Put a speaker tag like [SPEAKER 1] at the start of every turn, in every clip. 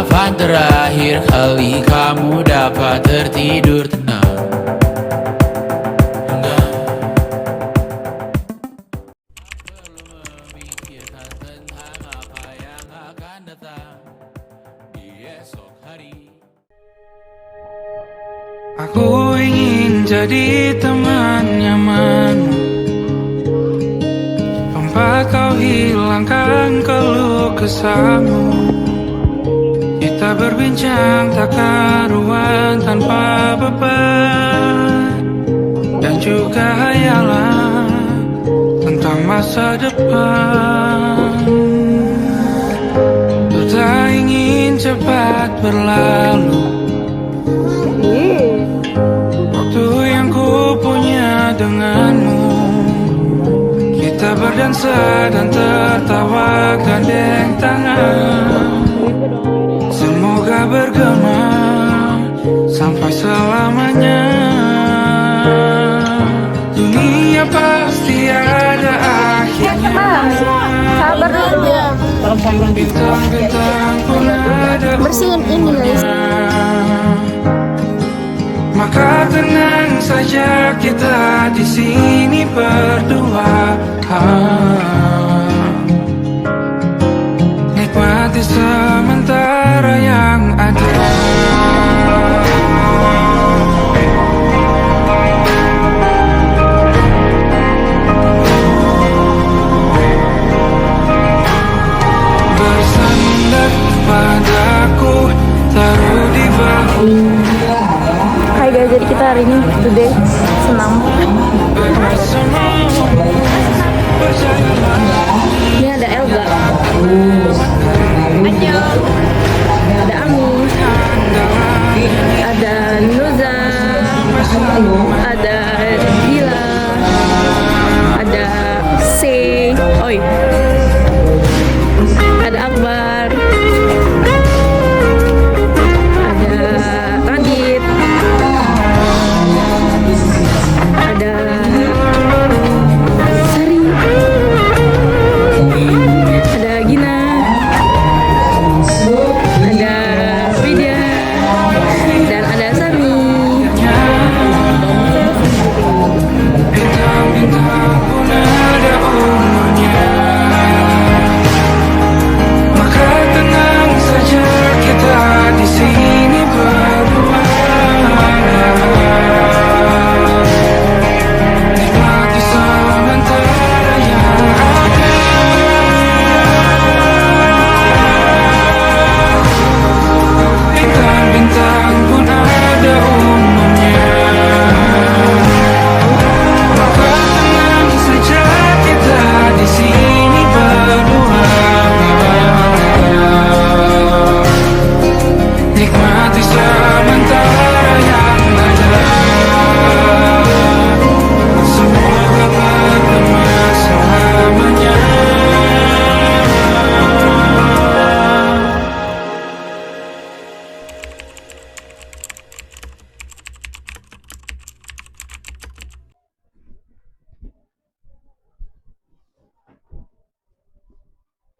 [SPEAKER 1] Kapan terakhir kali kamu dapat tertidur tenang? Perlu memikirkan tentang apa yang akan datang di esok hari.
[SPEAKER 2] Aku ingin jadi teman nyamanmu, tempat kau hilangkan keluh kesahmu. Kita berbincang tak karuan tanpa beban, dan juga hayalan tentang masa depan. Ku tak ingin cepat berlalu waktu yang ku punya denganmu. Kita berdansa dan tertawa gandeng tangan. Semoga bergema sampai selamanya. Dunia pasti ada akhirnya.
[SPEAKER 3] Sabar dulu ya.
[SPEAKER 2] Bintang-bintang pun ada
[SPEAKER 3] Bersihin ini guys.
[SPEAKER 2] Maka tenang saja kita di sini berdua. Nikmati sementara yang ada. Bersandar padaku, taruh di bahu.
[SPEAKER 3] Hai guys, jadi kita hari ini today senam. Ini ada Elga, ada Ami, ada Nuza, ada Dila, ada C, oi, ada Akbar, ada Radit, ada Sari, ada Gina, ada Widya, dan ada Sami.
[SPEAKER 2] Bintang-bintang pun ada umurnya. Maka tenang saja kita di sini berdua. Nikmati sementara yang ada. Bintang-bintang pun ada umurnya. Maka tenang saja kita di sini berdua. Nikmati sementara yang ada. Semoga bergema selamanya.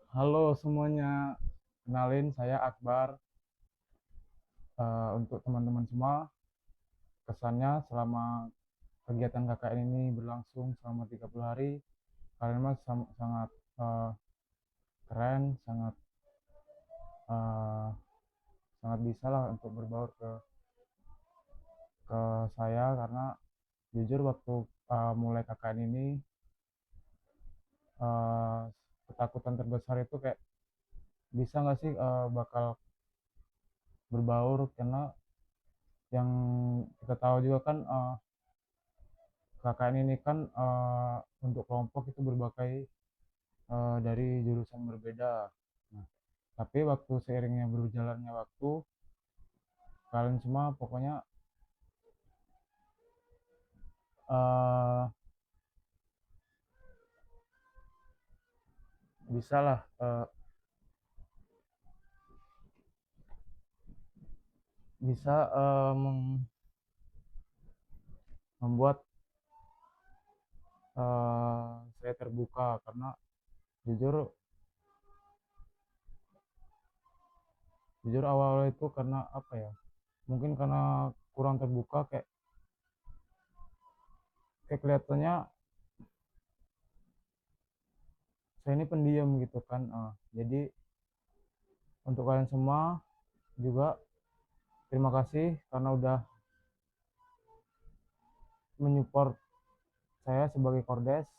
[SPEAKER 4] Halo semuanya, kenalin saya Akbar. Untuk teman-teman semua, kesannya selama kegiatan KKN ini berlangsung selama 30 hari, kalian mah sangat keren, eh, sangat bisa lah untuk berbaur ke saya, karena jujur waktu mulai KKN ini, eh, ketakutan terbesar itu kayak bisa nggak sih bakal berbaur, karena yang kita tahu juga kan KKN ini kan untuk kelompok itu berbagai dari jurusan berbeda. Nah, tapi waktu seiringnya berjalannya waktu, kalian semua pokoknya eh, bisa lah bisa membuat saya terbuka, karena jujur Jujur awal itu karena apa ya, mungkin karena kurang terbuka, kayak kelihatannya saya ini pendiam gitu kan. Jadi untuk kalian semua juga terima kasih karena udah menyupport saya sebagai Kordes.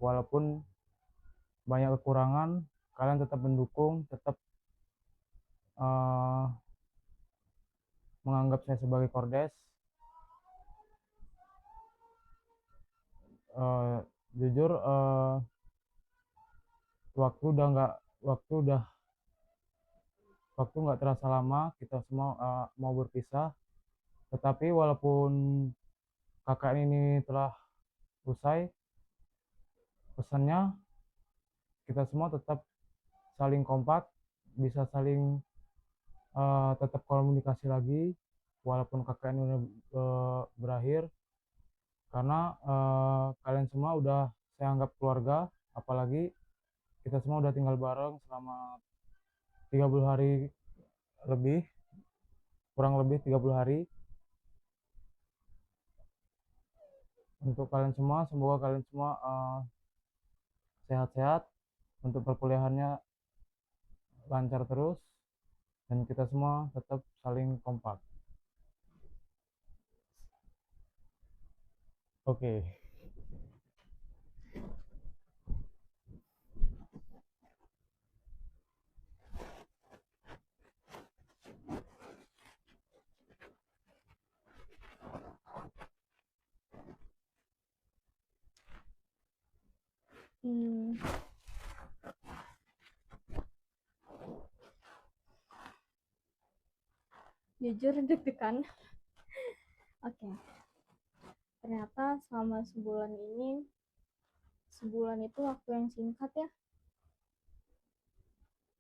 [SPEAKER 4] Walaupun banyak kekurangan, kalian tetap mendukung, tetap eh, menganggap saya sebagai Kordes. Eh, Jujur, waktu udah nggak waktu udah waktu nggak terasa lama kita semua mau berpisah. Tetapi walaupun KKN ini telah usai, pesannya kita semua tetap saling kompak, bisa saling tetap komunikasi lagi walaupun KKN udah berakhir, karena kalian semua udah saya anggap keluarga. Apalagi kita semua udah tinggal bareng selama 30 hari lebih, kurang lebih 30 hari. Untuk kalian semua, semoga kalian semua sehat-sehat, untuk perkuliahannya lancar terus, dan kita semua tetap saling kompak. Oke.
[SPEAKER 3] Hmm, jujur deg-degan. Oke. Ternyata selama sebulan itu waktu yang singkat ya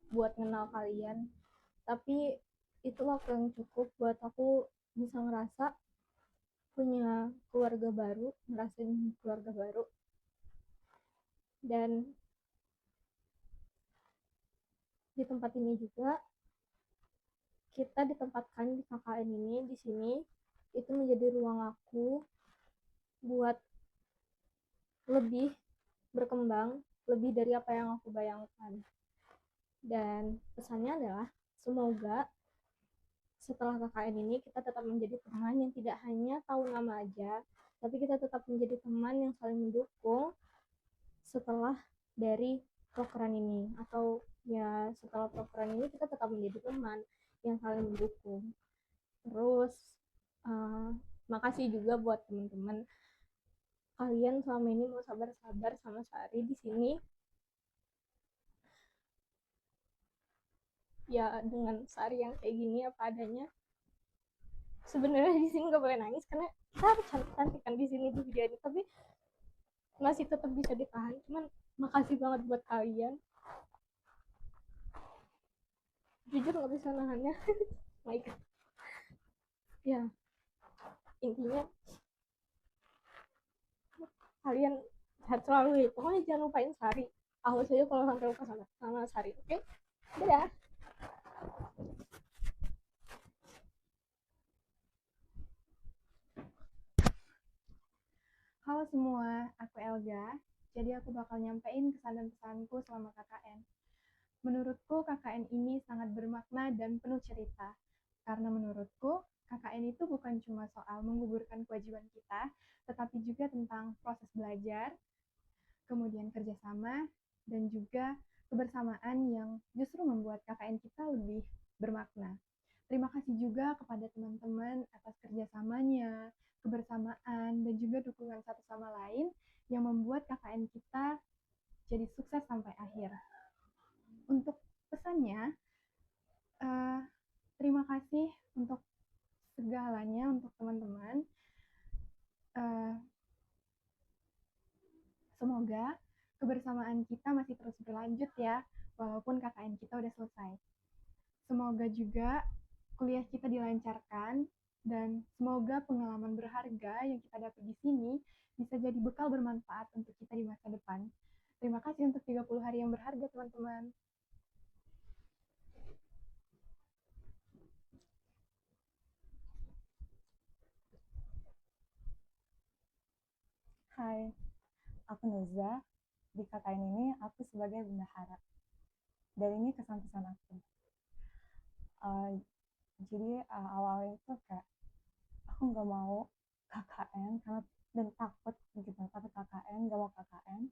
[SPEAKER 3] buat kenal kalian. Tapi itu waktu yang cukup buat aku bisa ngerasa punya keluarga baru, ngerasain keluarga baru. Dan di tempat ini juga kita ditempatkan di KKN ini, di sini itu menjadi ruang aku buat lebih berkembang, lebih dari apa yang aku bayangkan. Dan pesannya adalah semoga setelah KKN ini kita tetap menjadi teman yang tidak hanya tahu nama aja, tapi kita tetap menjadi teman yang saling mendukung setelah dari prokeran ini, atau ya setelah prokeran ini kita tetap menjadi teman yang saling mendukung. Terus makasih juga buat teman-teman kalian selama ini mau sabar-sabar sama Sari di sini. Ya dengan Sari yang kayak gini apa adanya. Sebenarnya di sini nggak boleh nangis karena kita harus cantik-cantik kan di sini di video ini, tapi masih tetap bisa ditahan. Cuman makasih banget buat kalian. Jujur nggak bisa nahannya. My God. Ya intinya kalian sehat selalu ya. Pokoknya jangan lupain Sari. Awas aja kalau sampai lupa sama Sari. Oke? Dadah.
[SPEAKER 5] Halo semua, aku Elga. Jadi aku bakal nyampein kesan dan pesanku selama KKN. Menurutku KKN ini sangat bermakna dan penuh cerita. Karena menurutku KKN itu bukan cuma soal menggugurkan kewajiban kita, tetapi juga tentang proses belajar, kemudian kerjasama, dan juga kebersamaan yang justru membuat KKN kita lebih bermakna. Terima kasih juga kepada teman-teman atas kerjasamanya, kebersamaan, dan juga dukungan satu sama lain yang membuat KKN kita jadi sukses sampai akhir. Untuk pesannya, terima kasih untuk segalanya untuk teman-teman. Semoga kebersamaan kita masih terus berlanjut ya, walaupun KKN kita udah selesai. Semoga juga kuliah kita dilancarkan, dan semoga pengalaman berharga yang kita dapat di sini bisa jadi bekal bermanfaat untuk kita di masa depan. Terima kasih untuk 30 hari yang berharga, teman-teman.
[SPEAKER 6] Hai, aku Nuza. Di KKN ini aku sebagai bendahara. Dan ini kesan-kesan aku. Jadi awalnya itu kayak aku nggak mau KKN karena dan takut gitu, takut KKN, nggak mau KKN.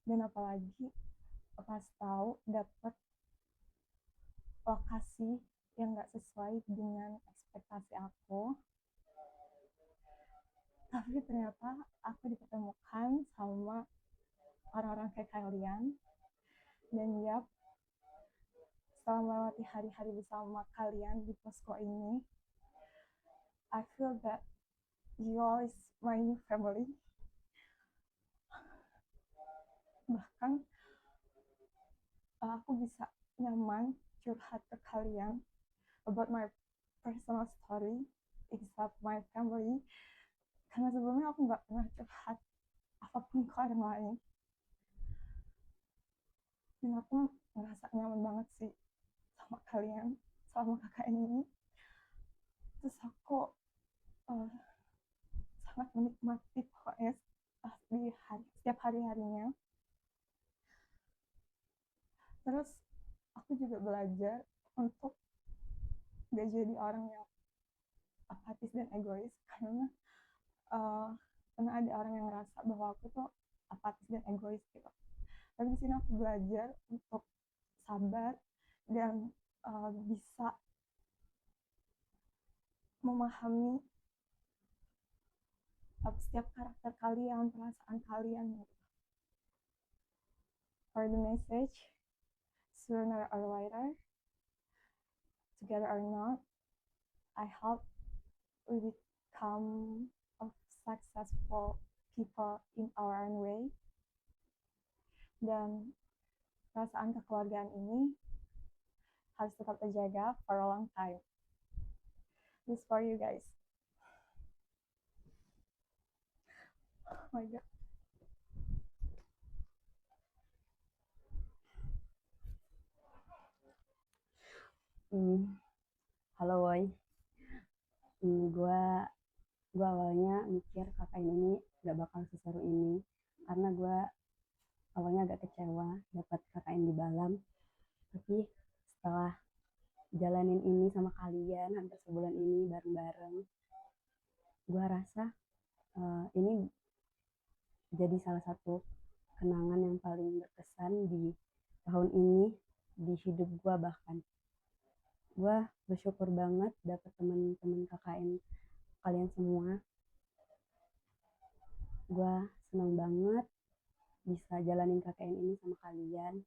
[SPEAKER 6] Dan apalagi pas tahu dapet lokasi yang nggak sesuai dengan ekspektasi aku, tapi ternyata aku dipertemukan sama orang-orang kayak kalian. Dan yap, setelah melewati hari-hari bersama kalian di posko ini, I feel that you all is my new family. Bahkan aku bisa nyaman curhat ke kalian about my personal story except my family, karena sebelumnya aku nggak pernah curhat apapun ke orang lain. Dan aku ngerasa nyaman banget sih sama kalian selama KKN ini. Terus aku sangat menikmati pokoknya setiap hari-harinya. Terus aku juga belajar untuk gak jadi orang yang apatis dan egois, karena ada orang yang ngerasa bahwa aku tuh apatis dan egois gitu. Tapi di sini aku belajar untuk sabar dan bisa memahami setiap karakter kalian, perasaan kalian gitu. For the message, sooner or later, together or not, I hope we become successful people in our own way. Dan perasaan kekeluargaan ini harus tetap terjaga for a long time. This for you guys. Oh my god.
[SPEAKER 7] Halo Woy. Gue awalnya mikir KKN ini gak bakal seseru ini, karena gue awalnya agak kecewa dapat KKN di Balam. Tapi setelah jalanin ini sama kalian hampir sebulan ini bareng-bareng, gue rasa ini jadi salah satu kenangan yang paling berkesan di tahun ini, di hidup gue. Bahkan gue bersyukur banget dapet teman-teman KKN kalian semua. Gue senang banget bisa jalanin KKN ini sama kalian.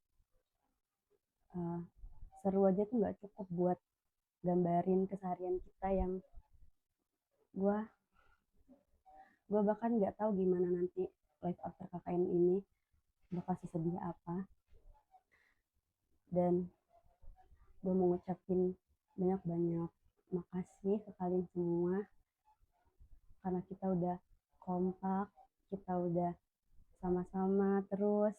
[SPEAKER 7] Seru aja tuh nggak cukup buat gambarin keseharian kita yang gue bahkan nggak tahu gimana nanti life after KKN ini bakal sesedih apa. Dan gue mau ngucapin banyak-banyak makasih ke kalian semua, karena kita udah kompak, kita udah sama-sama terus,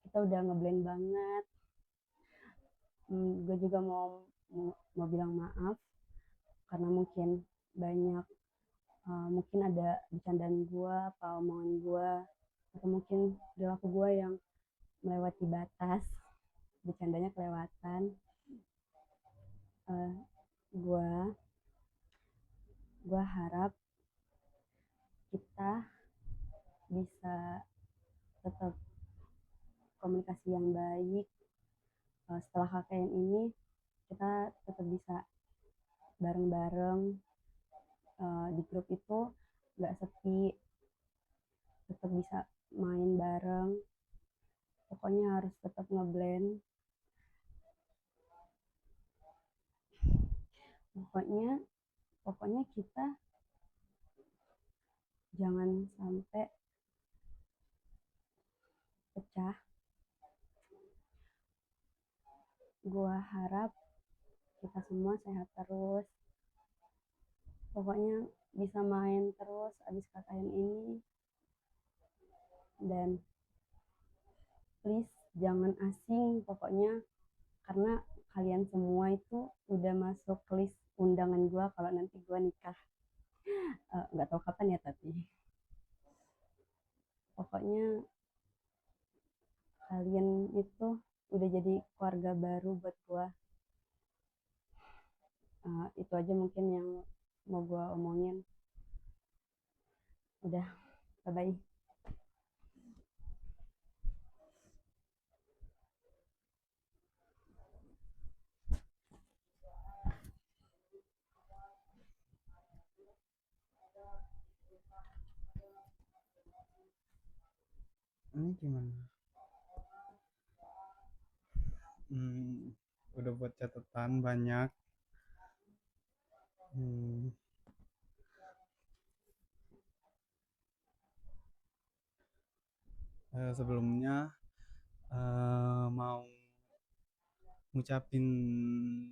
[SPEAKER 7] kita udah ngeblend banget. Gue juga mau bilang maaf karena mungkin banyak mungkin ada bercandaan gue, apa omongan gue, atau mungkin perilaku gue yang melewati batas, bercandanya kelewatan. Gue harap kita bisa tetap komunikasi yang baik. Setelah KKN ini kita tetap bisa bareng-bareng di grup itu, nggak sepi, tetap bisa main bareng. Pokoknya harus tetap ngeblend. Pokoknya kita jangan sampai pecah. Gua harap kita semua sehat terus. Pokoknya bisa main terus abis KKN ini. Dan please jangan asing pokoknya, karena kalian semua itu udah masuk list undangan gue kalau nanti gue nikah. nggak tahu kapan ya, tapi pokoknya kalian itu udah jadi keluarga baru buat gua. Itu aja mungkin yang mau gua omongin. Udah, bye bye.
[SPEAKER 8] Ini gimana? Udah buat catatan banyak. Hmm, Sebelumnya mau ngucapin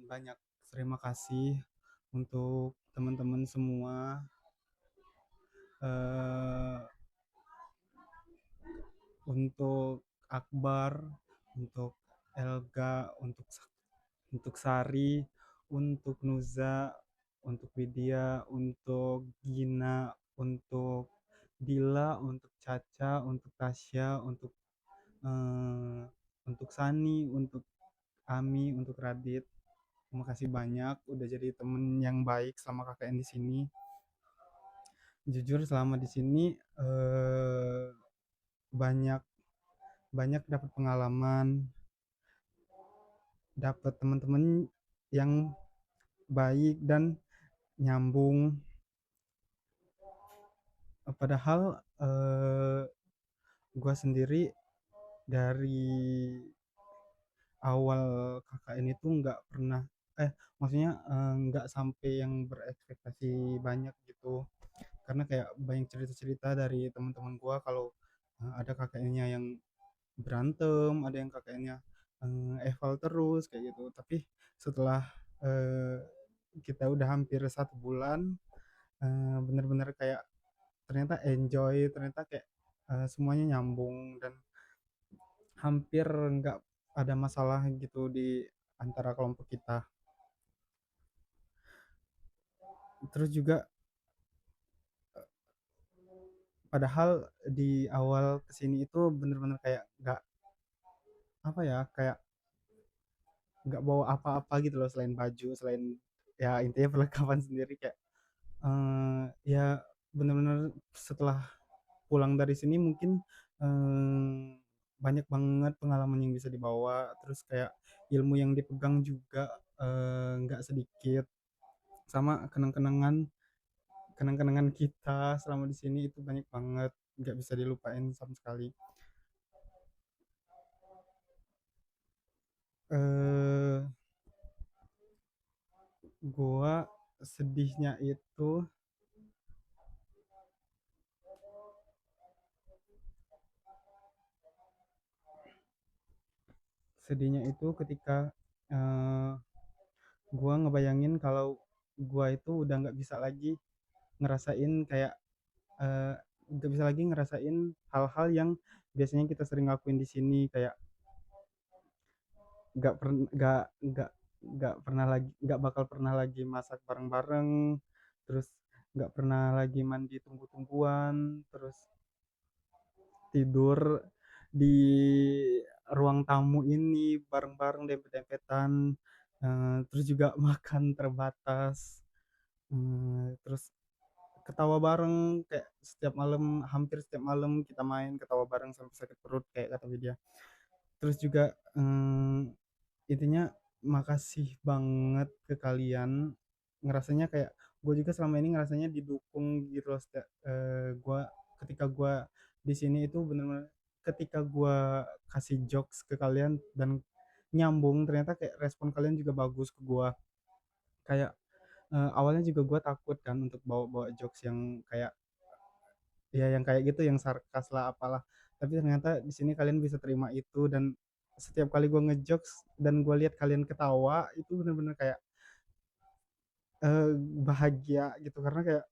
[SPEAKER 8] banyak terima kasih untuk teman-teman semua, eh, untuk Akbar, untuk Elga, untuk Sari, untuk Nuza, untuk Widya, untuk Gina, untuk Dila, untuk Caca, untuk Tasya, eh, untuk Sani, untuk Ami, untuk Radit. Terima kasih banyak udah jadi temen yang baik selama KKN di sini. Jujur selama di sini banyak banyak dapat pengalaman, dapat teman-teman yang baik dan nyambung. Padahal gue sendiri dari awal KKN itu nggak pernah, maksudnya nggak sampai yang berekspektasi banyak gitu, karena kayak banyak cerita-cerita dari teman-teman gue kalau ada KKN-nya yang berantem, ada yang KKN-nya eval terus kayak gitu. Tapi setelah eh, kita udah hampir 1 bulan, bener-bener kayak ternyata enjoy, ternyata kayak semuanya nyambung dan hampir nggak ada masalah gitu di antara kelompok kita. Terus juga padahal di awal kesini itu bener-bener kayak nggak apa ya, kayak nggak bawa apa-apa gitu loh selain baju, selain ya intinya perlengkapan sendiri kayak ya bener-bener setelah pulang dari sini mungkin eh, banyak banget pengalaman yang bisa dibawa, terus kayak ilmu yang dipegang juga nggak sedikit, sama kenang-kenangan kita selama di sini itu banyak banget, nggak bisa dilupain sama sekali. eh Gua sedihnya itu ketika eh, gua ngebayangin kalau gua itu udah nggak bisa lagi ngerasain kayak eh, nggak bisa lagi ngerasain hal-hal yang biasanya kita sering lakuin di sini, kayak nggak pernah nggak pernah lagi, nggak bakal pernah lagi masak bareng-bareng, terus nggak pernah lagi mandi tunggu-tungguan, terus tidur di ruang tamu ini bareng-bareng dempet-dempetan, terus juga makan terbatas, terus ketawa bareng kayak setiap malam, hampir setiap malam kita main ketawa bareng sampai sakit perut kayak kata Widya. Terus juga intinya makasih banget ke kalian, ngerasanya kayak gue juga selama ini ngerasanya didukung gitu loh. Gue ketika gue di sini itu bener-bener ketika gue kasih jokes ke kalian dan nyambung, ternyata kayak respon kalian juga bagus ke gue. Kayak awalnya juga gue takut kan untuk bawa-bawa jokes yang kayak ya yang kayak gitu, yang sarkas lah apalah, tapi ternyata di sini kalian bisa terima itu, dan setiap kali gue ngejokes dan gue lihat kalian ketawa itu bener-bener kayak bahagia gitu, karena kayak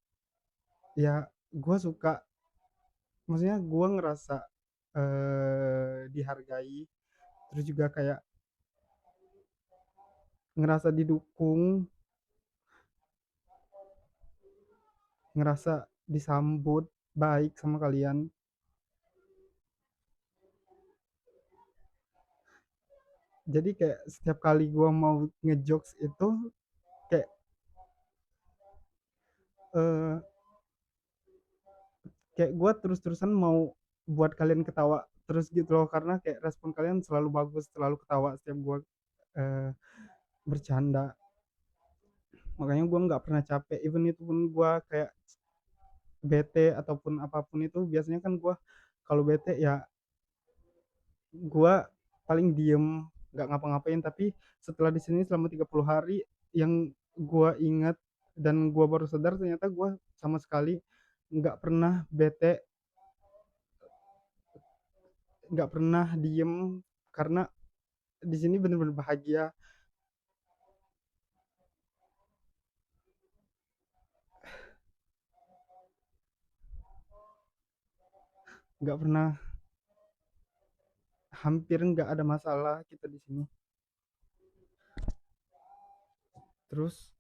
[SPEAKER 8] ya gue suka, maksudnya gue ngerasa dihargai, terus juga kayak ngerasa didukung. ngerasa disambut baik sama kalian. Jadi kayak setiap kali gua mau ngejokes itu kayak eh, kayak gua terus-terusan mau buat kalian ketawa terus gitu loh, karena kayak respon kalian selalu bagus, selalu ketawa setiap gua eh, bercanda. Makanya gua nggak pernah capek, even itu pun gua kayak bete ataupun apapun itu, biasanya kan gua kalau bete ya gua paling diem, nggak ngapa-ngapain. Tapi setelah di sini selama 30 hari, yang gua ingat dan gua baru sadar ternyata gua sama sekali nggak pernah bete, nggak pernah diem, karena di sini bener-bener bahagia. Nggak pernah, hampir nggak ada masalah kita di sini. Terus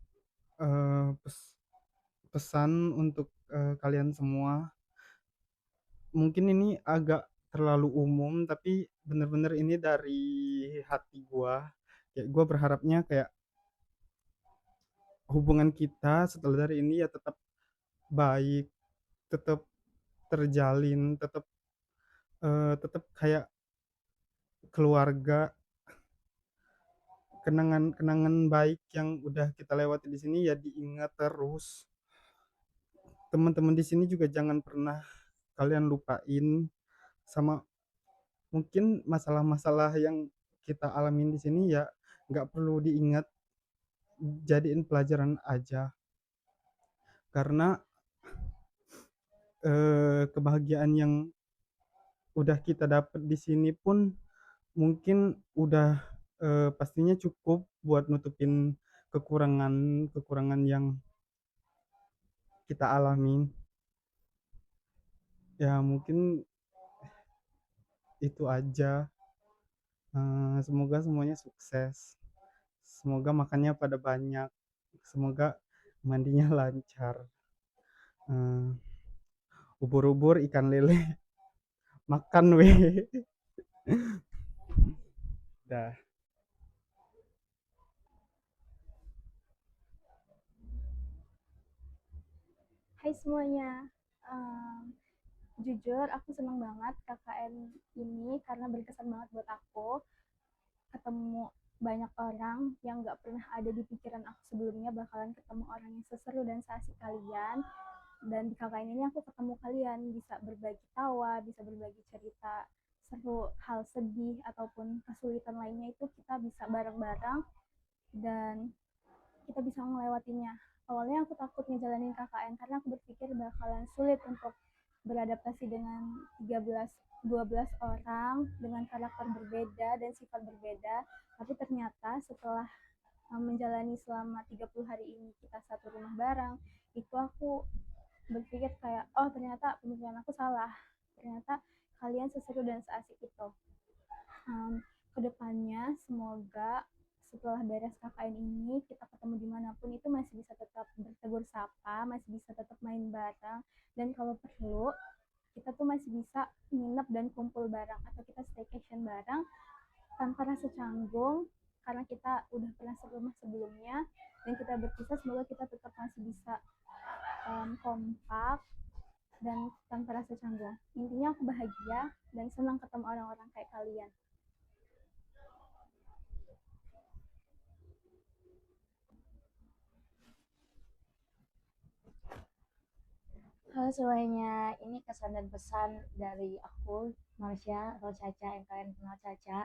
[SPEAKER 8] pesan untuk kalian semua, mungkin ini agak terlalu umum tapi bener-bener ini dari hati gua. Kayak gua berharapnya kayak hubungan kita setelah dari ini ya tetap baik, tetap terjalin, tetap tetap kayak keluarga. Kenangan-kenangan baik yang udah kita lewati di sini ya diingat terus. Teman-teman di sini juga jangan pernah kalian lupain, sama mungkin masalah-masalah yang kita alamin di sini ya nggak perlu diingat, jadiin pelajaran aja. Karena kebahagiaan yang udah kita dapat di sini pun mungkin udah pastinya cukup buat nutupin kekurangan-kekurangan yang kita alamin. Ya mungkin itu aja. Semoga semuanya sukses. Semoga makannya pada banyak. Semoga mandinya lancar. Eh, Ubur-ubur, ikan lele, makan weh. Dah.
[SPEAKER 3] Hai semuanya. Em, Jujur aku seneng banget KKN ini karena berkesan banget buat aku. Ketemu banyak orang yang gak pernah ada di pikiran aku sebelumnya, bakalan ketemu orang yang seseru dan seasik kalian. Dan di KKN ini aku ketemu kalian, bisa berbagi tawa, bisa berbagi cerita seru, hal sedih ataupun kesulitan lainnya itu kita bisa bareng-bareng dan kita bisa melewatinya. Awalnya aku takut ngejalanin KKN karena aku berpikir bakalan sulit untuk beradaptasi dengan 12 orang dengan karakter berbeda dan sifat berbeda. Tapi ternyata setelah menjalani selama 30 hari ini kita satu rumah bareng, itu aku berpikir kayak, oh ternyata pemikiran aku salah. Ternyata kalian seseru dan seasik itu. Kedepannya semoga setelah beres KKN ini kita ketemu dimanapun itu masih bisa tetap bertegur sapa, masih bisa tetap main bareng, dan kalau perlu kita tuh masih bisa nginep dan kumpul bareng atau kita staycation bareng tanpa rasa canggung karena kita udah pernah serumah sebelumnya. Dan kita berpisah, semoga kita tetap masih bisa kompak dan tanpa rasa canggung. Intinya aku bahagia dan senang ketemu orang-orang kayak kalian.
[SPEAKER 7] Halo semuanya, ini kesan dan pesan dari aku, Marsha atau Caca yang kalian kenal Caca.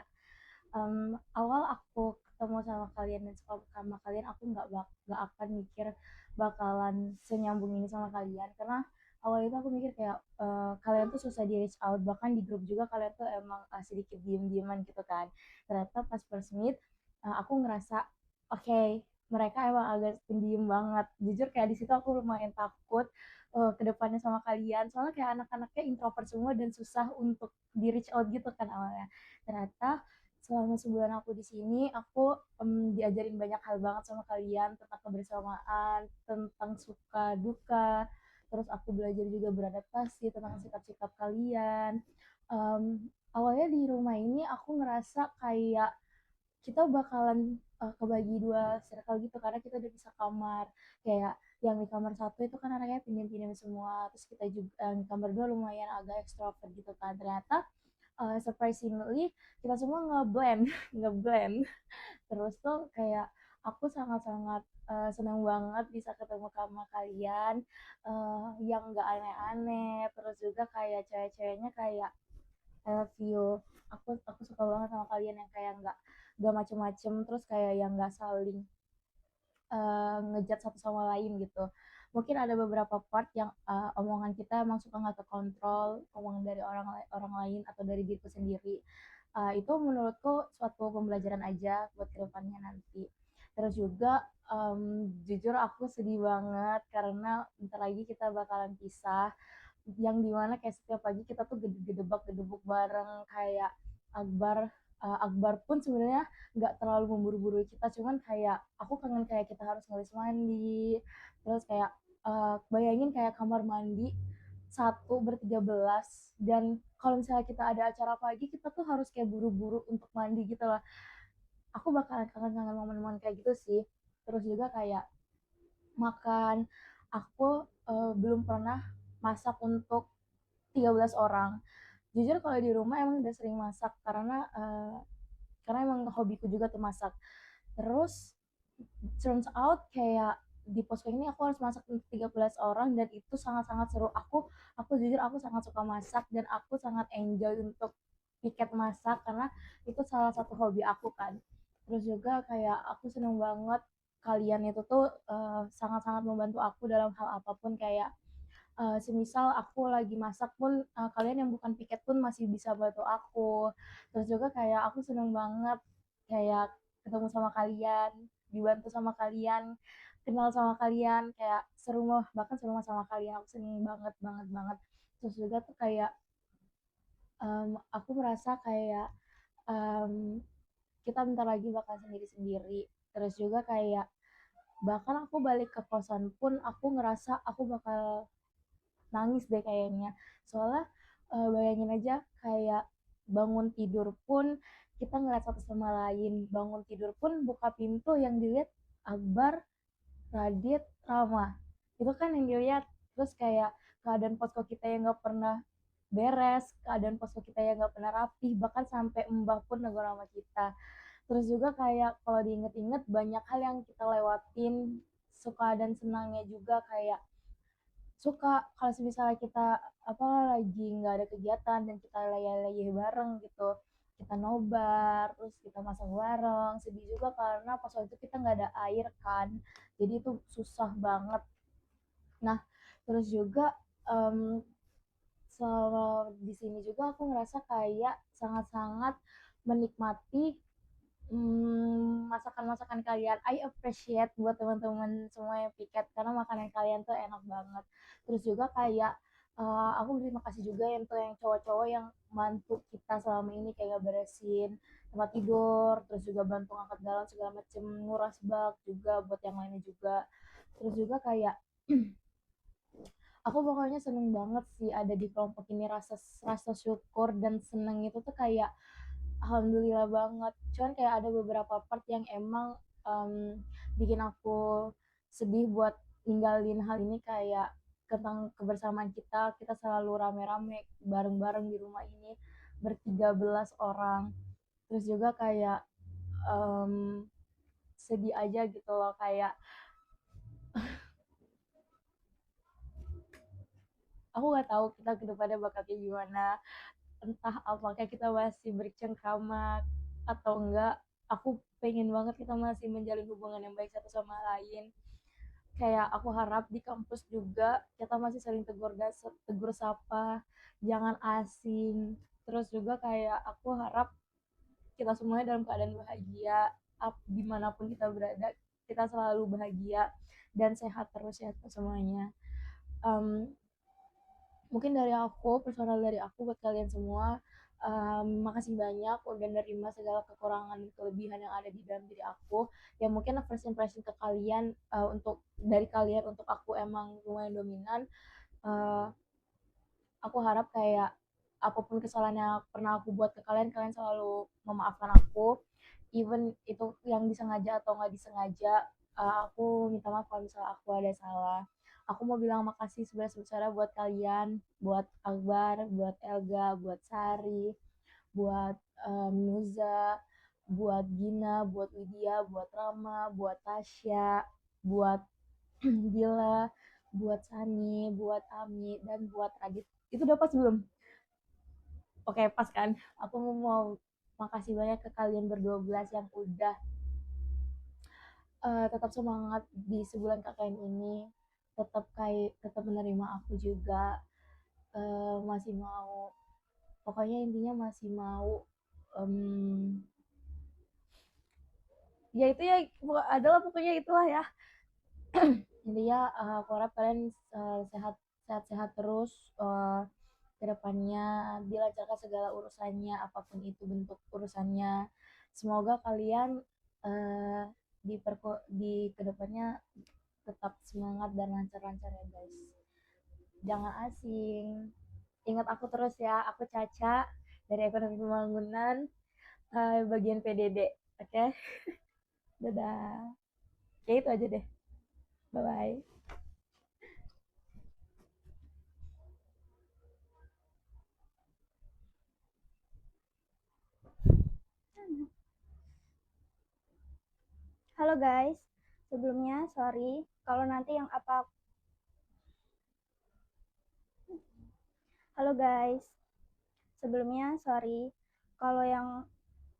[SPEAKER 7] Awal aku ketemu sama kalian dan suka sama kalian, aku nggak akan mikir bakalan senyambung ini sama kalian, karena awal itu aku mikir kayak kalian tuh susah di reach out, bahkan di grup juga kalian tuh emang sedikit diem-dieman gitu kan. Ternyata pas first meet aku ngerasa oke, mereka emang agak pendiam banget. Jujur kayak di situ aku lumayan takut ke depannya sama kalian, soalnya kayak anak-anaknya introvert semua dan susah untuk di reach out gitu kan awalnya. Ternyata selama sebulan aku di sini aku diajarin banyak hal banget sama kalian tentang kebersamaan, tentang suka duka,
[SPEAKER 3] terus aku belajar juga beradaptasi tentang sikap-sikap kalian. Awalnya di rumah ini aku ngerasa kayak kita bakalan kebagi dua circle gitu karena kita udah bisa kamar. Kayak yang di kamar satu itu kan anaknya pindah-pindah semua, terus kita juga di kamar dua lumayan agak ekstrovert gitu kan. Ternyata surprisingly kita semua ngeblend ngeblend. Terus tuh kayak aku sangat-sangat senang banget bisa ketemu sama kalian yang gak aneh-aneh. Terus juga kayak cewek-ceweknya kayak I love you. Aku suka banget sama kalian yang kayak nggak macem-macem, terus kayak yang nggak saling ngejat satu sama lain gitu. Mungkin ada beberapa part yang omongan kita emang suka nggak terkontrol, omongan dari orang lain atau dari diriku sendiri. Itu menurutku suatu pembelajaran aja buat kedepannya nanti. Terus juga jujur aku sedih banget karena bentar lagi kita bakalan pisah, yang dimana kayak setiap pagi kita tuh gedebak-gedebuk bareng kayak Akbar. Akbar pun sebenarnya nggak terlalu memburu-buru kita, cuman kayak aku kangen kayak kita harus ngelis mandi, terus kayak bayangin kayak kamar mandi satu bertiga belas, dan kalau misalnya kita ada acara pagi kita tuh harus kayak buru-buru untuk mandi gitu lah. Aku bakalan kangen-kangen momen-momen kayak gitu sih. Terus juga kayak makan, aku belum pernah masak untuk 13 orang. Jujur kalau di rumah emang udah sering masak karena emang hobiku juga tuh masak. Terus turns out kayak di posko ini aku harus masak untuk 13 orang dan itu sangat-sangat seru. Aku jujur aku sangat suka masak dan aku sangat enjoy untuk piket masak karena itu salah satu hobi aku kan. Terus juga kayak aku seneng banget kalian itu tuh sangat-sangat membantu aku dalam hal apapun. Kayak semisal aku lagi masak pun kalian yang bukan piket pun masih bisa bantu aku. Terus juga kayak aku seneng banget kayak ketemu sama kalian, dibantu sama kalian, kenal sama kalian, kayak serumah, bahkan serumah sama kalian. Aku seneng banget banget banget. Terus juga tuh kayak aku merasa kayak um, kita bentar lagi bakal sendiri-sendiri. Terus juga kayak bahkan aku balik ke kosan pun aku ngerasa aku bakal nangis deh kayaknya. Soalnya bayangin aja kayak bangun tidur pun kita ngeliat satu sama lain, bangun tidur pun buka pintu yang dilihat Akbar, Radit, Rama, itu kan yang dilihat. Terus kayak keadaan posko kita yang nggak pernah beres, keadaan posko kita yang nggak pernah rapi, bahkan sampai Mbah pun negur sama kita. Terus juga kayak kalau diinget-inget banyak hal yang kita lewatin, suka dan senangnya juga. Kayak suka kalau misalnya kita lagi nggak ada kegiatan dan kita leyeh-leyeh bareng gitu, kita nobar, terus kita masak bareng. Sedih juga karena pas waktu itu kita nggak ada air kan, jadi itu susah banget. Nah, terus juga um, selama di sini juga aku ngerasa kayak sangat-sangat menikmati masakan-masakan kalian. I appreciate buat teman-teman semua yang piket karena makanan kalian tuh enak banget. Terus juga kayak aku berterima kasih juga yang cowok-cowok yang bantu kita selama ini kayak beresin tempat tidur, terus juga bantu ngangkat galon segala macem, nguras bak juga buat yang lainnya juga. Terus juga kayak aku pokoknya seneng banget sih ada di kelompok ini. Rasa syukur dan seneng itu tuh kayak alhamdulillah banget. Cuman kayak ada beberapa part yang emang bikin aku sedih buat ninggalin hal ini, kayak tentang kebersamaan kita selalu rame-rame bareng-bareng di rumah ini bertiga belas orang. Terus juga kayak sedih aja gitu loh, kayak aku nggak tahu kita kedepannya bakal kayak gimana, entah apakah kita masih bercengkrama atau enggak. Aku pengen banget kita masih menjalin hubungan yang baik satu sama lain. Kayak aku harap di kampus juga kita masih saling tegur sapa, jangan asing. Terus juga kayak aku harap kita semuanya dalam keadaan bahagia, dimanapun kita berada kita selalu bahagia dan sehat terus ya semuanya. um, Mungkin dari aku, personal dari aku buat kalian semua, makasih banyak udah nerima segala kekurangan dan kelebihan yang ada di dalam diri aku. Ya mungkin first impression ke kalian, untuk dari kalian untuk aku emang lumayan dominan, Eh, aku harap kayak apapun kesalahan yang pernah aku buat ke kalian, kalian selalu memaafkan aku, even itu yang disengaja atau nggak disengaja. Aku minta maaf kalau misalnya aku ada salah. Aku mau bilang makasih sebesar-besarnya buat kalian, buat Akbar, buat Elga, buat Sari, buat Nuza, buat Gina, buat Widya, buat Rama, buat Tasya, buat Dila, buat Sani, buat Ami, dan buat Radit. Itu udah pas belum? Oke, pas kan? Aku mau makasih banyak ke kalian berdua belas yang udah tetap semangat di sebulan KKN ini, tetap menerima aku juga, masih mau, pokoknya intinya masih mau, um, ya itu ya adalah pokoknya itulah ya. Intinya aku harap kalian sehat-sehat terus, kedepannya dilancarkan segala urusannya, apapun itu bentuk urusannya. Semoga kalian di kedepannya tetap semangat dan lancar-lancar ya guys. Jangan asing. Ingat aku terus ya, aku Caca dari Ekonomi Pembangunan, bagian PDD. Oke? Dadah. Ya itu aja deh. Bye-bye.
[SPEAKER 9] Halo guys, sebelumnya sorry kalau nanti yang apa. Halo guys, sebelumnya sorry kalau yang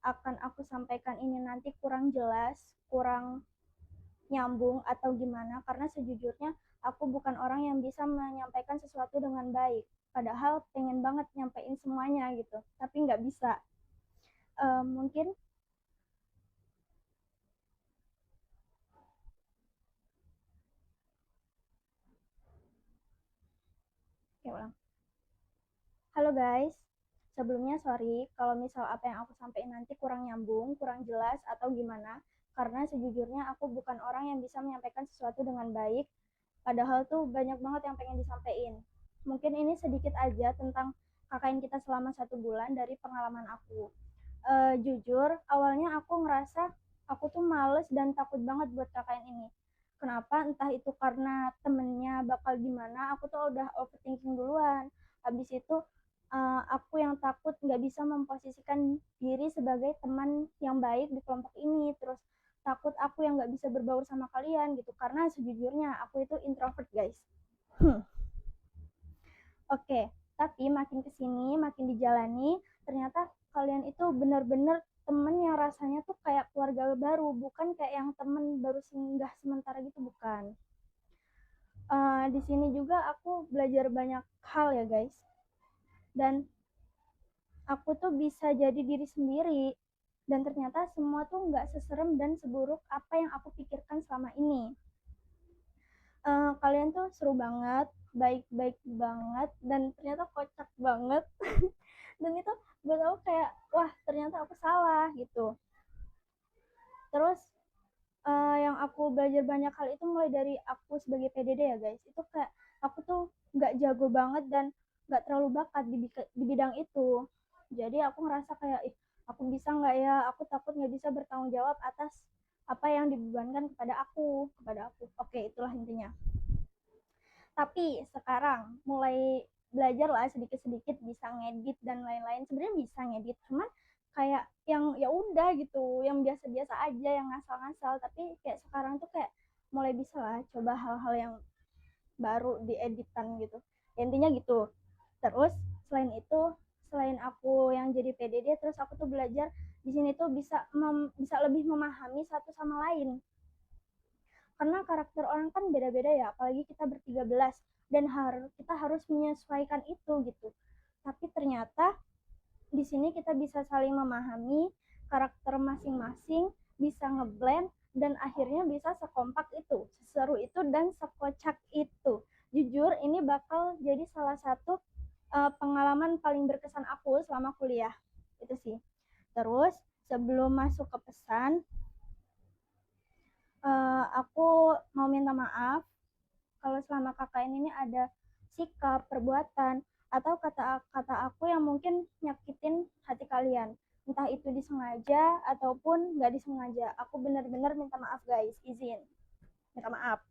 [SPEAKER 9] akan aku sampaikan ini nanti kurang jelas, kurang nyambung atau gimana, karena sejujurnya aku bukan orang yang bisa menyampaikan sesuatu dengan baik. Padahal pengen banget nyampein semuanya gitu, tapi nggak bisa. Mungkin ya ulang. Halo guys, sebelumnya sorry kalau misal apa yang aku sampaikan nanti kurang nyambung, kurang jelas atau gimana, karena sejujurnya aku bukan orang yang bisa menyampaikan sesuatu dengan baik, padahal tuh banyak banget yang pengen disampaikan. Mungkin ini sedikit aja tentang KKN kita selama 1 bulan dari pengalaman aku. Jujur, awalnya aku ngerasa aku tuh males dan takut banget buat KKN ini. Kenapa? Entah itu karena temennya bakal gimana, aku tuh udah overthinking duluan. Habis itu aku yang takut nggak bisa memposisikan diri sebagai teman yang baik di kelompok ini, terus takut aku yang nggak bisa berbaur sama kalian gitu, karena sejujurnya aku itu introvert guys. Oke, tapi makin kesini makin dijalani ternyata kalian itu benar-benar temen yang rasanya tuh kayak keluarga baru, bukan kayak yang temen baru singgah sementara gitu, bukan. Di sini juga aku belajar banyak hal ya guys, dan aku tuh bisa jadi diri sendiri, dan ternyata semua tuh nggak seserem dan seburuk apa yang aku pikirkan selama ini. Kalian tuh seru banget, baik-baik banget, dan ternyata kocak banget. Dan itu buat aku kayak wah ternyata aku salah gitu. Terus yang aku belajar banyak hal itu mulai dari aku sebagai PDD ya guys, itu kayak aku tuh nggak jago banget dan nggak terlalu bakat di bidang itu. Jadi aku ngerasa kayak aku bisa nggak ya, aku takut nggak bisa bertanggung jawab atas apa yang dibebankan kepada aku. Oke, itulah intinya. Tapi sekarang mulai belajar lah sedikit-sedikit bisa ngedit dan lain-lain. Sebenarnya bisa ngedit, cuman kayak yang ya udah gitu, yang biasa-biasa aja, yang ngasal-ngasal. Tapi kayak sekarang tuh kayak mulai bisa lah coba hal-hal yang baru di editan gitu. Ya, intinya gitu. Terus selain itu, selain aku yang jadi PDD, terus aku tuh belajar di sini tuh bisa lebih memahami satu sama lain, karena karakter orang kan beda-beda ya, apalagi kita ber-13 dan kita harus menyesuaikan itu gitu. Tapi ternyata di sini kita bisa saling memahami karakter masing-masing, bisa ngeblend, dan akhirnya bisa sekompak itu, seseru itu, dan sekocak itu. Jujur ini bakal jadi salah satu pengalaman paling berkesan aku selama kuliah itu sih. Terus sebelum masuk ke pesan, aku mau minta maaf kalau selama KKN ini ada sikap, perbuatan, atau kata-kata aku yang mungkin nyakitin hati kalian. Entah itu disengaja ataupun nggak disengaja. Aku benar-benar minta maaf guys, izin. Minta maaf.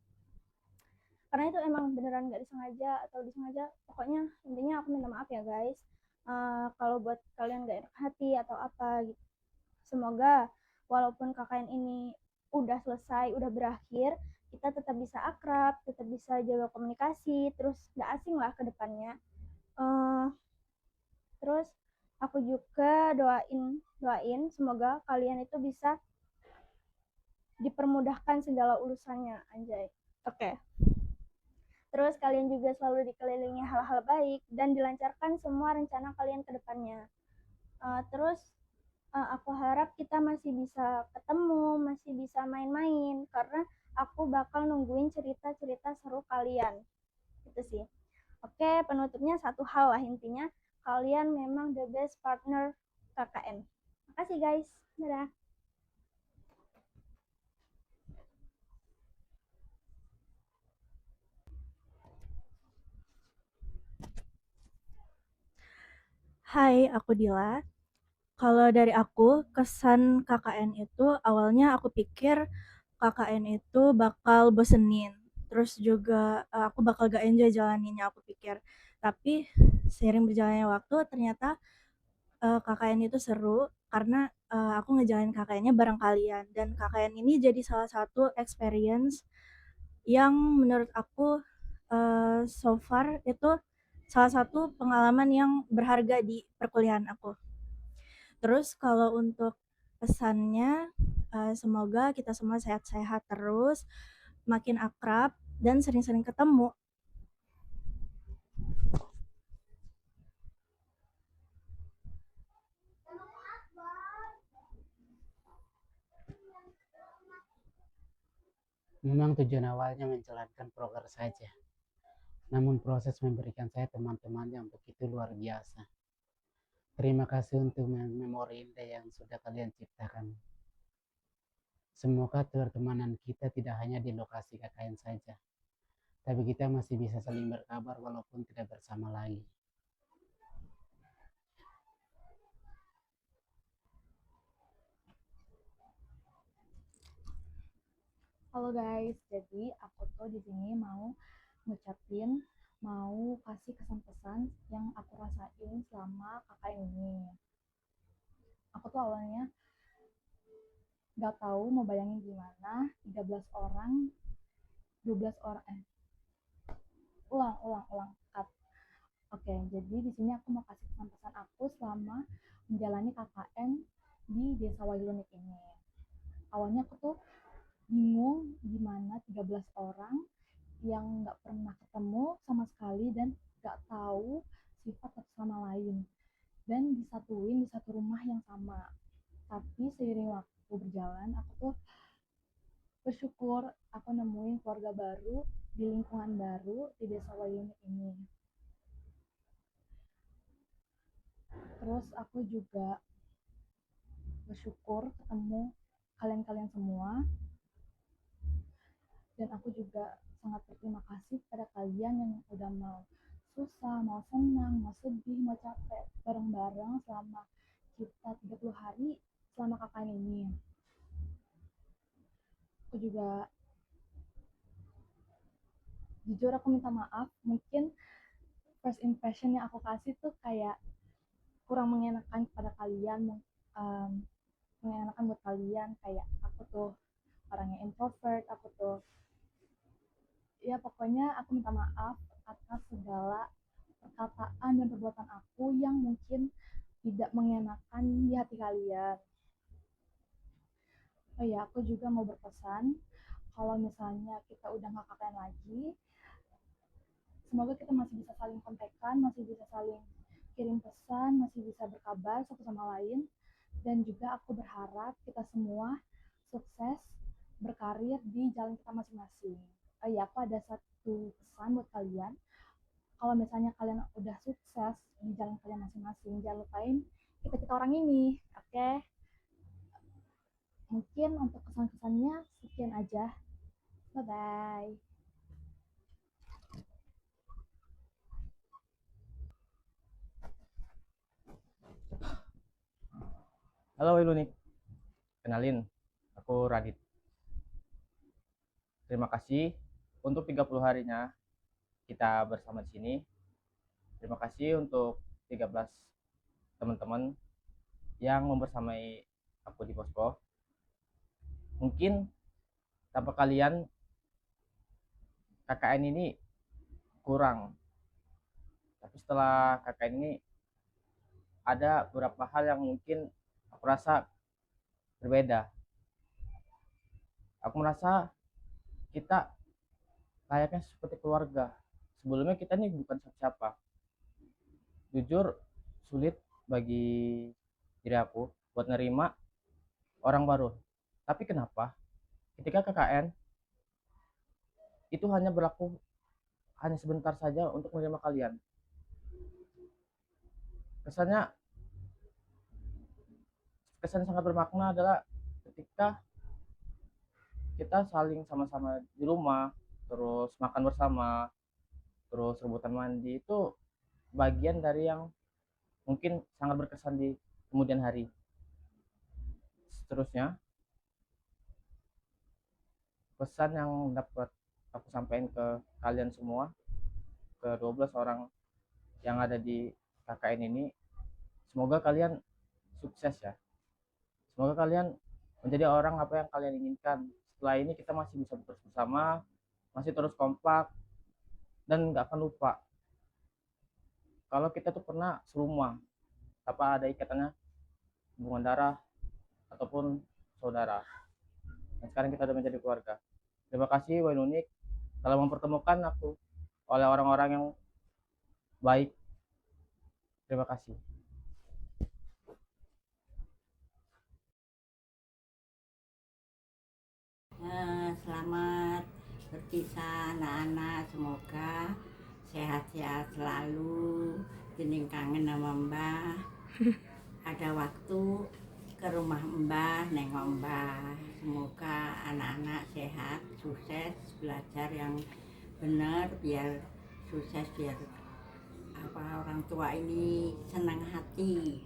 [SPEAKER 9] Karena itu emang beneran nggak disengaja atau disengaja. Pokoknya intinya aku minta maaf ya guys. Kalau buat kalian nggak enak hati atau apa gitu. Semoga walaupun KKN ini udah selesai, udah berakhir, kita tetap bisa akrab, tetap bisa jaga komunikasi, terus nggak asing lah ke depannya. Terus aku juga doain semoga kalian itu bisa dipermudahkan segala urusannya, anjay. Oke. Terus kalian juga selalu dikelilingi hal-hal baik dan dilancarkan semua rencana kalian ke depannya. Terus aku harap kita masih bisa ketemu, masih bisa main-main, karena aku bakal nungguin cerita-cerita seru kalian. Itu sih. Oke, penutupnya satu hal lah intinya, kalian memang the best partner KKN. Makasih guys. Dadah.
[SPEAKER 3] Hai, aku Dila. Kalau dari aku, kesan KKN itu awalnya aku pikir KKN itu bakal bosenin. Terus juga aku bakal gak enjoy jalaninnya aku pikir. Tapi seiring berjalannya waktu ternyata KKN itu seru karena aku ngejalanin KKN-nya bareng kalian. Dan KKN ini jadi salah satu experience yang menurut aku so far itu salah satu pengalaman yang berharga di perkuliahan aku. Terus kalau untuk pesannya, semoga kita semua sehat-sehat terus, makin akrab, dan sering-sering ketemu.
[SPEAKER 1] Memang tujuan awalnya menjalankan proker saja. Namun proses memberikan saya teman-teman yang begitu luar biasa. Terima kasih untuk memori indah yang sudah kalian ciptakan. Semoga pertemanan kita tidak hanya di lokasi KKN saja, tapi kita masih bisa saling berkabar walaupun tidak bersama lagi.
[SPEAKER 5] Halo guys, jadi aku tuh di sini mau kasih kesan-pesan yang aku rasain selama KKN ini. Aku tuh awalnya nggak tahu mau bayangin gimana 13 orang 12 orang ulang cut. Oke, jadi di sini aku mau kasih pesan-pesan aku selama menjalani KKN di Desa Wailunik ini. Awalnya aku tuh bingung gimana 13 orang yang nggak pernah ketemu sama sekali dan nggak tahu sifat satu sama lain dan disatuin di satu rumah yang sama. Tapi seiring waktu berjalan, aku tuh bersyukur aku nemuin keluarga baru di lingkungan baru di Desa Wayunik ini. Terus aku juga bersyukur ketemu kalian-kalian semua. Dan aku juga sangat berterima kasih pada kalian yang udah mau susah, mau senang, mau sedih, mau capek bareng-bareng selama kita 30 hari selama KKN ini. Aku juga jujur aku minta maaf, mungkin first impression yang aku kasih tuh kayak kurang mengenakan kepada kalian, mengenakan buat kalian, kayak aku tuh orangnya introvert, aku tuh ya pokoknya aku minta maaf atas segala perkataan dan perbuatan aku yang mungkin tidak mengenakan di hati kalian. Oh ya, aku juga mau berpesan kalau misalnya kita udah gak KKN lagi, semoga kita masih bisa saling kontekan, masih bisa saling kirim pesan, masih bisa berkabar satu sama lain. Dan juga aku berharap kita semua sukses berkarir di jalan kita masing-masing. Oh ya, aku ada satu pesan buat kalian. Kalau misalnya kalian udah sukses di jalan kalian masing-masing, jangan lupain kita orang ini, oke? Mungkin untuk kesan-kesannya sekian aja. Bye-bye.
[SPEAKER 10] Halo Ilunik, kenalin, aku Radit. Terima kasih untuk 30 harinya kita bersama di sini. Terima kasih untuk 13 teman-teman yang membersamai aku di Posko. Mungkin tanpa kalian KKN ini kurang. Tapi setelah KKN ini ada beberapa hal yang mungkin aku rasa berbeda. Aku merasa kita layaknya seperti keluarga. Sebelumnya kita ini bukan siapa-siapa. Jujur sulit bagi diri aku buat nerima orang baru. Tapi kenapa ketika KKN itu hanya berlaku hanya sebentar saja untuk menerima kalian. Kesan sangat bermakna adalah ketika kita saling sama-sama di rumah, terus makan bersama, terus rebutan mandi, itu bagian dari yang mungkin sangat berkesan di kemudian hari. Seterusnya, pesan yang dapat aku sampaikan ke kalian semua, ke 12 orang yang ada di KKN ini, semoga kalian sukses ya. Semoga kalian menjadi orang apa yang kalian inginkan. Setelah ini kita masih bisa terus bersama, masih terus kompak, dan nggak akan lupa kalau kita tuh pernah serumah, apa ada ikatannya hubungan darah ataupun saudara. Dan sekarang kita udah menjadi keluarga. Terima kasih Wainunik telah mempertemukan aku oleh orang-orang yang baik. Terima kasih.
[SPEAKER 11] Selamat berpisah anak-anak, semoga sehat-sehat selalu, jeneng kangen sama Mbah. Ada waktu ke rumah Mbah, nengok Mbah. Semoga anak-anak sehat, sukses, belajar yang benar, biar sukses, biar orang tua ini senang hati,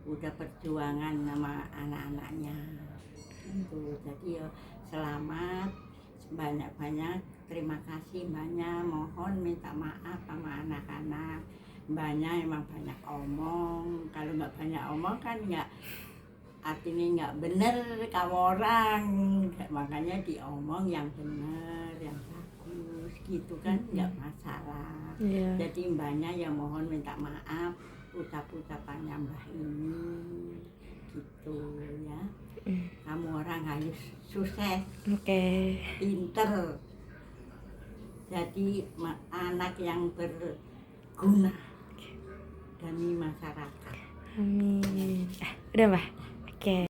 [SPEAKER 11] udah perjuangan sama anak-anaknya. Gitu. Jadi selamat, banyak-banyak terima kasih banyak, mohon minta maaf sama anak-anak. Mbaknya emang banyak omong, kalau nggak banyak omong kan nggak, artinya nggak bener kamu orang, makanya diomong yang bener, yang bagus gitu kan, nggak masalah. Jadi mbaknya yang mohon minta maaf ucapannya Mbah ini gitu ya. Kamu orang harus sukses, pinter, jadi anak yang berguna demi masyarakat.
[SPEAKER 12] Amin. Udah Mbak? Oke.